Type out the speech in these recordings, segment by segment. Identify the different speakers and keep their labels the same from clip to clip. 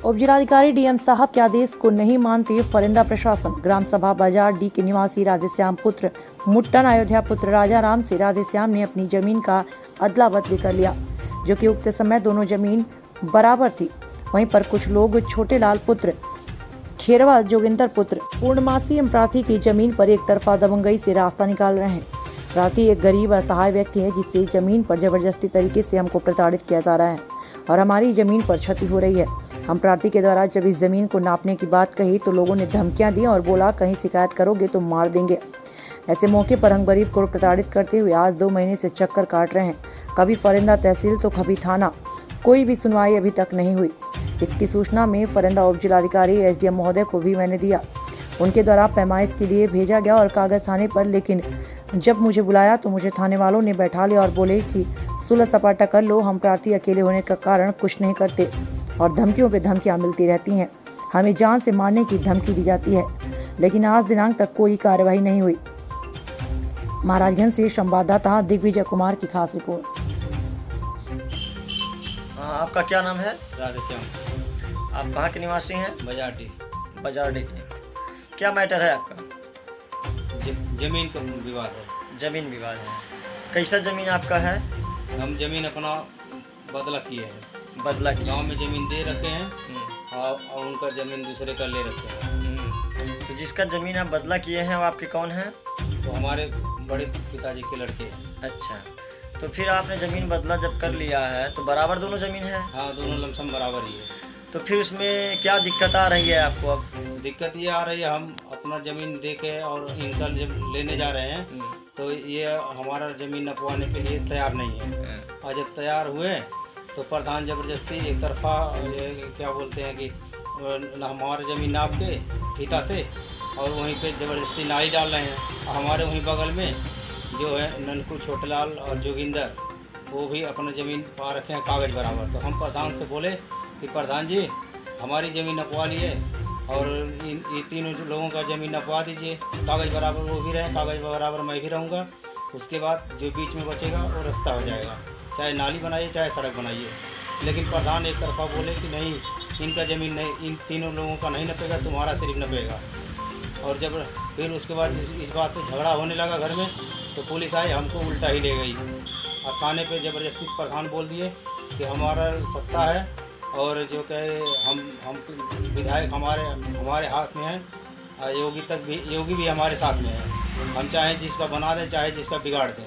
Speaker 1: उपजिलाधिकारी डीएम साहब के आदेश को नहीं मानते फरिंदा प्रशासन। ग्राम सभा बाजार डी के निवासी राधेश्याम पुत्र मुट्टन अयोध्या पुत्र राजा राम से राधेश्याम ने अपनी जमीन का अदला बदली कर लिया, जो कि उक्त समय दोनों जमीन बराबर थी। वहीं पर कुछ लोग छोटे लाल पुत्र खेरवा जोगिंदर पुत्र पूर्णमासी प्रार्थी की जमीन पर एक तरफा दबंगई से रास्ता निकाल रहे हैं। प्रार्थी एक गरीब असहाय व्यक्ति है जिससे जमीन पर जबरदस्ती तरीके से हमको प्रताड़ित किया जा रहा है और हमारी जमीन पर क्षति हो रही है। हम प्रार्थी के द्वारा जब इस जमीन को नापने की बात कही तो लोगों ने धमकियां दी और बोला कहीं शिकायत करोगे तो मार देंगे। ऐसे मौके पर हम गरीब को प्रताड़ित करते हुए आज 2 महीने से चक्कर काट रहे हैं। कभी फरिंदा तहसील तो कभी थाना, कोई भी सुनवाई अभी तक नहीं हुई। इसकी सूचना में फरिंदा उप जिलाधिकारी एसडीएम महोदय को भी मैंने दिया। उनके द्वारा पैमाइश के लिए भेजा गया और कागज थाने पर, लेकिन जब मुझे बुलाया तो मुझे थाने वालों ने बैठा लिया और बोले कि सुलह सपाटा कर लो। हम प्रार्थी अकेले होने का कारण कुछ नहीं करते और धमकियों पे धमकियां मिलती रहती हैं। हमें जान से मारने की धमकी दी जाती है, लेकिन आज दिनांक तक कोई कार्रवाई नहीं हुई। महाराजगंज से संवाददाता दिग्विजय कुमार की खास रिपोर्ट।
Speaker 2: आपका क्या नाम है?
Speaker 3: राधेश्याम।
Speaker 2: आप कहाँ के निवासी हैं?
Speaker 3: बाजार डी
Speaker 2: के। क्या मैटर है आपका?
Speaker 3: जमीन का विवाद है।
Speaker 2: जमीन विवाद है। कैसा जमीन आपका है?
Speaker 3: हम जमीन अपना बदला किए हैं।
Speaker 2: बदला किया?
Speaker 3: गांव में जमीन दे रखे हैं और उनका जमीन दूसरे का ले रखे हैं।
Speaker 2: तो जिसका जमीन आप बदला किए हैं वो आपके कौन है?
Speaker 3: तो हमारे बड़े पिताजी के लड़के हैं।
Speaker 2: अच्छा, तो फिर आपने जमीन बदला जब कर लिया है तो बराबर दोनों जमीन है?
Speaker 3: हाँ, दोनों लमसम बराबर ही है।
Speaker 2: तो फिर उसमें क्या दिक्कत आ रही है आपको? अब
Speaker 3: दिक्कत ये आ रही है, हम अपना जमीन दे के और इनका जब लेने जा रहे हैं तो ये हमारा जमीन नपवाने के लिए तैयार नहीं है। और जब तैयार हुए तो प्रधान जबरदस्ती एक तरफा क्या बोलते हैं कि हमारे ज़मीन नाप के फीता से और वहीं पे ज़बरदस्ती नाली डाल रहे हैं। हमारे वहीं बगल में जो है ननकू छोटेलाल और जोगिंदर, वो भी अपना ज़मीन पा रखे हैं कागज़ बराबर। तो हम प्रधान से बोले कि प्रधान जी हमारी ज़मीन नपवा लिए और ये तीनों लोगों का ज़मीन नपवा दीजिए, कागज़ बराबर वो भी रहें, कागज़ बराबर मैं भी रहूँगा। उसके बाद जो बीच में बचेगा वो रास्ता हो जाएगा, चाहे नाली बनाइए चाहे सड़क बनाइए। लेकिन प्रधान एक तरफा बोले कि नहीं, इनका ज़मीन नहीं, इन तीनों लोगों का नहीं नपेगा, तुम्हारा सिर्फ नपेगा। और जब फिर उसके बाद इस बात पे झगड़ा होने लगा घर में, तो पुलिस आई, हमको उल्टा ही ले गई और थाने पे ज़बरदस्ती प्रधान बोल दिए कि हमारा सत्ता है और जो कहे हम विधायक हमारे हाथ में है, योगी भी हमारे साथ में है। हम चाहें जिसका बना दें चाहे जिसका बिगाड़ दें,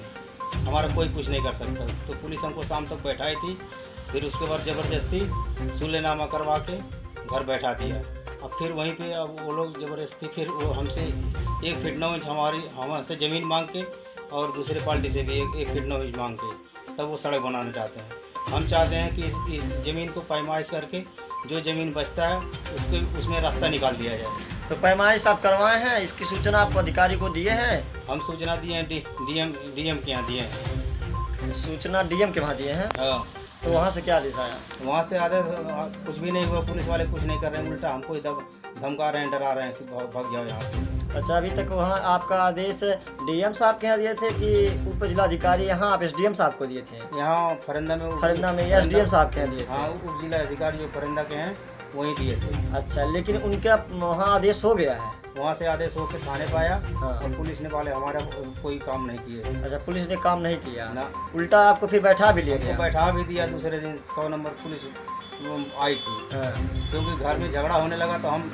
Speaker 3: हमारा कोई कुछ नहीं कर सकता। तो पुलिस हमको शाम तक बैठाई थी, फिर उसके बाद ज़बरदस्ती सुलेनामा करवा के घर बैठा दिया। अब फिर वहीं पे अब वो लोग ज़बरदस्ती फिर वो हमसे 1 फीट 9 इंच हमसे ज़मीन मांग के और दूसरे पार्टी से भी 1 फीट 9 इंच मांग के तब वो सड़क बनाना चाहते हैं। हम चाहते हैं कि इस ज़मीन को पैमाइश करके जो ज़मीन बचता है उसमें रास्ता निकाल दिया जाए।
Speaker 2: तो पैमाइश आप करवाए हैं? इसकी सूचना आप अधिकारी को दिए हैं?
Speaker 3: हम सूचना दिए हैं, डीएम के यहाँ दिए हैं।
Speaker 2: सूचना डीएम के वहाँ दिए हैं?
Speaker 3: हाँ।
Speaker 2: तो वहाँ से क्या आदेश आया?
Speaker 3: वहाँ से आदेश कुछ भी नहीं हुआ, पुलिस वाले कुछ नहीं कर रहे हैं, उल्टा हमको धमका रहे हैं, डरा रहे हैं कि भाग जाओ यहाँ से।
Speaker 2: अच्छा, अभी तक वहाँ आपका आदेश डीएम साहब के यहाँ दिए थे कि उप जिलाधिकारी यहाँ आप एसडीएम साहब को दिए थे?
Speaker 3: यहाँ फरिंदा में
Speaker 2: एसडीएम साहब के यहाँ दिए थे?
Speaker 3: हाँ, उप जिला अधिकारी जो फरिंदा के हैं वहीं दिए थे।
Speaker 2: अच्छा, लेकिन उनका वहाँ आदेश हो गया है?
Speaker 3: वहाँ से आदेश होकर थाने पे आया।
Speaker 2: हाँ। और
Speaker 3: पुलिस ने वाले हमारा कोई काम नहीं किए।
Speaker 2: अच्छा, पुलिस ने काम नहीं किया
Speaker 3: ना,
Speaker 2: उल्टा आपको फिर बैठा भी लिया गया?
Speaker 3: बैठा भी दिया। दूसरे दिन 100 नंबर पुलिस आई थी।
Speaker 2: हाँ।
Speaker 3: क्योंकि घर में झगड़ा होने लगा तो हम